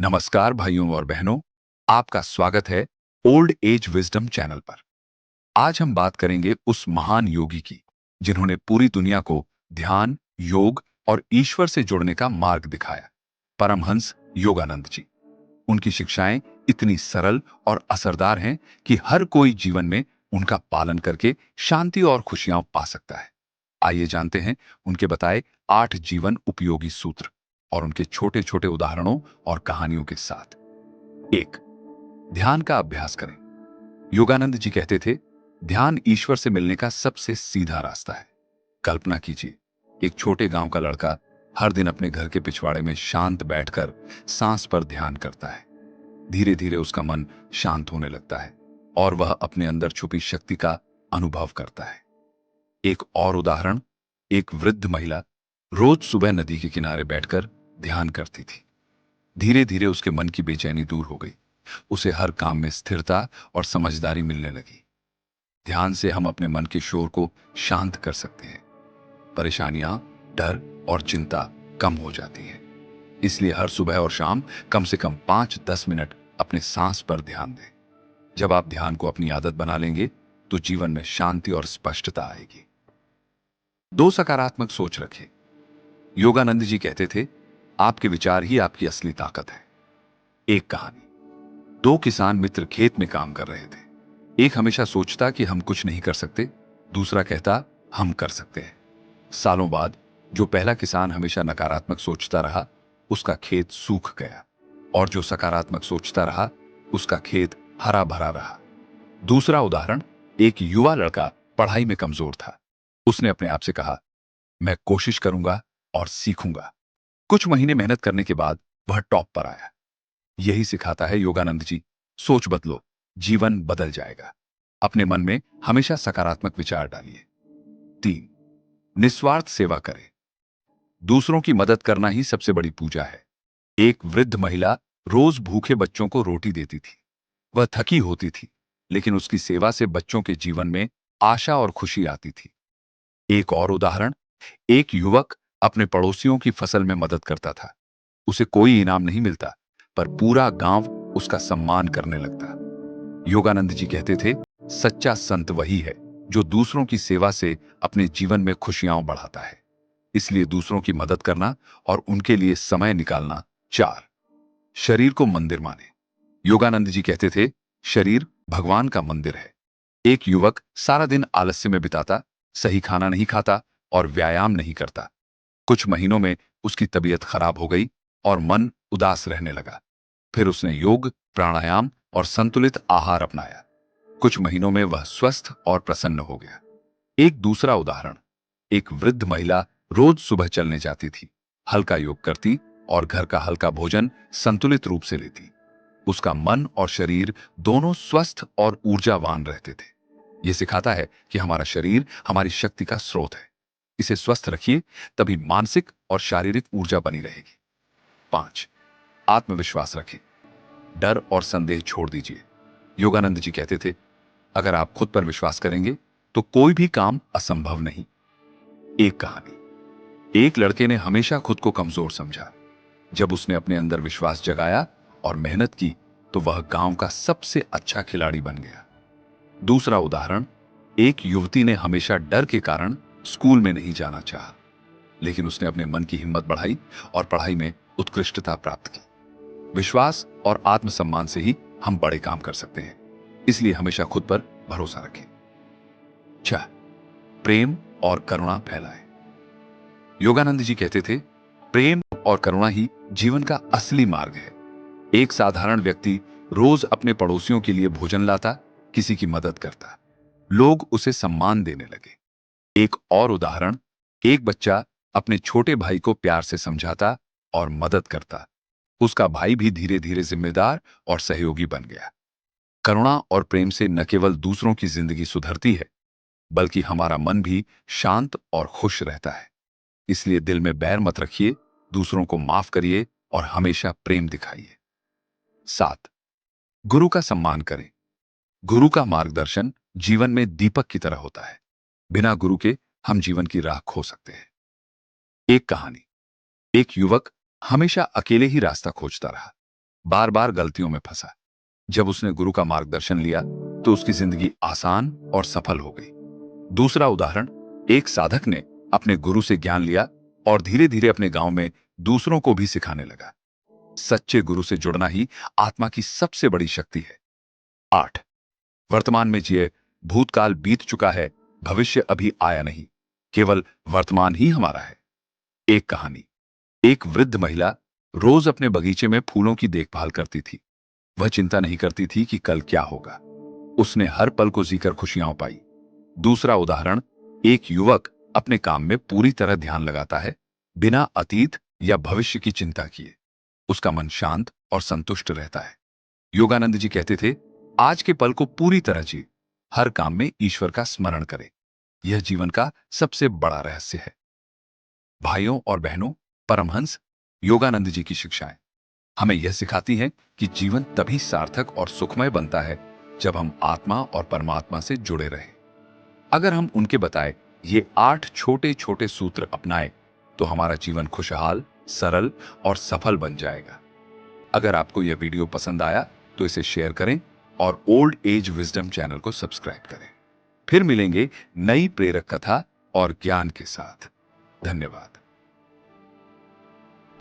नमस्कार भाइयों और बहनों, आपका स्वागत है ओल्ड एज विजडम चैनल पर। आज हम बात करेंगे उस महान योगी की जिन्होंने पूरी दुनिया को ध्यान, योग और ईश्वर से जुड़ने का मार्ग दिखाया। परमहंस योगानंद जी। उनकी शिक्षाएं इतनी सरल और असरदार हैं कि हर कोई जीवन में उनका पालन करके शांति और खुशियां पा सकता है। आइए जानते हैं उनके बताए 8 जीवन उपयोगी सूत्र और उनके छोटे छोटे उदाहरणों और कहानियों के साथ। 1. ध्यान का अभ्यास करें। योगानंद जी कहते थे, ध्यान ईश्वर से मिलने का सबसे सीधा रास्ता है। कल्पना कीजिए, एक छोटे गांव का लड़का हर दिन अपने घर के पिछवाड़े में शांत बैठकर सांस पर ध्यान करता है। धीरे धीरे उसका मन शांत होने लगता है और वह अपने अंदर छुपी शक्ति का अनुभव करता है। एक और उदाहरण, एक वृद्ध महिला रोज सुबह नदी के किनारे बैठकर ध्यान करती थी। धीरे धीरे उसके मन की बेचैनी दूर हो गई। उसे हर काम में स्थिरता और समझदारी मिलने लगी। ध्यान से हम अपने मन के शोर को शांत कर सकते हैं। परेशानियां, डर और चिंता कम हो जाती हैं। इसलिए हर सुबह और शाम कम से कम 5-10 मिनट अपने सांस पर ध्यान दें। जब आप ध्यान को अपनी आदत बना लेंगे तो जीवन में शांति और स्पष्टता आएगी। 2. सकारात्मक सोच रखें। योगानंद जी कहते थे, आपके विचार ही आपकी असली ताकत है। एक कहानी, 2 किसान मित्र खेत में काम कर रहे थे। एक हमेशा सोचता कि हम कुछ नहीं कर सकते, दूसरा कहता हम कर सकते हैं। सालों बाद जो पहला किसान हमेशा नकारात्मक सोचता रहा, उसका खेत सूख गया, और जो सकारात्मक सोचता रहा, उसका खेत हरा भरा रहा। दूसरा उदाहरण, एक युवा लड़का पढ़ाई में कमजोर था। उसने अपने आप से कहा, मैं कोशिश करूंगा और सीखूंगा। कुछ महीने मेहनत करने के बाद वह टॉप पर आया। यही सिखाता है योगानंद जी, सोच बदलो, जीवन बदल जाएगा। अपने मन में हमेशा सकारात्मक विचार डालिए। 3. निस्वार्थ सेवा करें। दूसरों की मदद करना ही सबसे बड़ी पूजा है। एक वृद्ध महिला रोज भूखे बच्चों को रोटी देती थी। वह थकी होती थी, लेकिन उसकी सेवा से बच्चों के जीवन में आशा और खुशी आती थी। एक और उदाहरण, एक युवक अपने पड़ोसियों की फसल में मदद करता था। उसे कोई इनाम नहीं मिलता, पर पूरा गांव उसका सम्मान करने लगता। योगानंद जी कहते थे, सच्चा संत वही है जो दूसरों की सेवा से अपने जीवन में खुशियां बढ़ाता है। इसलिए दूसरों की मदद करना और उनके लिए समय निकालना। 4. शरीर को मंदिर माने। योगानंद जी कहते थे, शरीर भगवान का मंदिर है। एक युवक सारा दिन आलस्य में बिताता, सही खाना नहीं खाता और व्यायाम नहीं करता। कुछ महीनों में उसकी तबीयत खराब हो गई और मन उदास रहने लगा। फिर उसने योग, प्राणायाम और संतुलित आहार अपनाया। कुछ महीनों में वह स्वस्थ और प्रसन्न हो गया। एक दूसरा उदाहरण, एक वृद्ध महिला रोज सुबह चलने जाती थी, हल्का योग करती और घर का हल्का भोजन संतुलित रूप से लेती। उसका मन और शरीर दोनों स्वस्थ और ऊर्जावान रहते थे। यह सिखाता है कि हमारा शरीर हमारी शक्ति का स्रोत है। इसे स्वस्थ रखिए, तभी मानसिक और शारीरिक ऊर्जा बनी रहेगी। 5. आत्मविश्वास रखें। डर और संदेह छोड़ दीजिए। योगानंद जी कहते थे, अगर आप खुद पर विश्वास करेंगे तो कोई भी काम असंभव नहीं। एक कहानी, एक लड़के ने हमेशा खुद को कमजोर समझा। जब उसने अपने अंदर विश्वास जगाया और मेहनत की तो वह गांव का सबसे अच्छा खिलाड़ी बन गया। दूसरा उदाहरण, एक युवती ने हमेशा डर के कारण स्कूल में नहीं जाना चाहा, लेकिन उसने अपने मन की हिम्मत बढ़ाई और पढ़ाई में उत्कृष्टता प्राप्त की। विश्वास और आत्मसम्मान से ही हम बड़े काम कर सकते हैं। इसलिए हमेशा खुद पर भरोसा रखें। 6. प्रेम और करुणा फैलाएं। योगानंद जी कहते थे, प्रेम और करुणा ही जीवन का असली मार्ग है। एक साधारण व्यक्ति रोज अपने पड़ोसियों के लिए भोजन लाता, किसी की मदद करता, लोग उसे सम्मान देने लगे। एक और उदाहरण, एक बच्चा अपने छोटे भाई को प्यार से समझाता और मदद करता, उसका भाई भी धीरे धीरे जिम्मेदार और सहयोगी बन गया। करुणा और प्रेम से न केवल दूसरों की जिंदगी सुधरती है, बल्कि हमारा मन भी शांत और खुश रहता है। इसलिए दिल में बैर मत रखिए, दूसरों को माफ करिए और हमेशा प्रेम दिखाइए। 7. गुरु का सम्मान करें। गुरु का मार्गदर्शन जीवन में दीपक की तरह होता है। बिना गुरु के हम जीवन की राह खो सकते हैं। एक कहानी, एक युवक हमेशा अकेले ही रास्ता खोजता रहा। बार बार गलतियों में फंसा। जब उसने गुरु का मार्गदर्शन लिया तो उसकी जिंदगी आसान और सफल हो गई। दूसरा उदाहरण, एक साधक ने अपने गुरु से ज्ञान लिया और धीरे धीरे अपने गांव में दूसरों को भी सिखाने लगा। सच्चे गुरु से जुड़ना ही आत्मा की सबसे बड़ी शक्ति है। 8, वर्तमान में जिए। भूतकाल बीत चुका है, भविष्य अभी आया नहीं, केवल वर्तमान ही हमारा है। एक कहानी, एक वृद्ध महिला रोज अपने बगीचे में फूलों की देखभाल करती थी। वह चिंता नहीं करती थी कि कल क्या होगा। उसने हर पल को जीकर खुशियां पाई। दूसरा उदाहरण, एक युवक अपने काम में पूरी तरह ध्यान लगाता है, बिना अतीत या भविष्य की चिंता किए। उसका मन शांत और संतुष्ट रहता है। योगानंद जी कहते थे, आज के पल को पूरी तरह जी, हर काम में ईश्वर का स्मरण करें। यह जीवन का सबसे बड़ा रहस्य है। भाइयों और बहनों, परमहंस योगानंद जी की शिक्षाएं हमें यह सिखाती हैं कि जीवन तभी सार्थक और सुखमय बनता है जब हम आत्मा और परमात्मा से जुड़े रहें। अगर हम उनके बताए ये 8 छोटे छोटे सूत्र अपनाएं तो हमारा जीवन खुशहाल, सरल और सफल बन जाएगा। अगर आपको यह वीडियो पसंद आया तो इसे शेयर करें और ओल्ड एज विजडम चैनल को सब्सक्राइब करें। फिर मिलेंगे नई प्रेरक कथा और ज्ञान के साथ। धन्यवाद।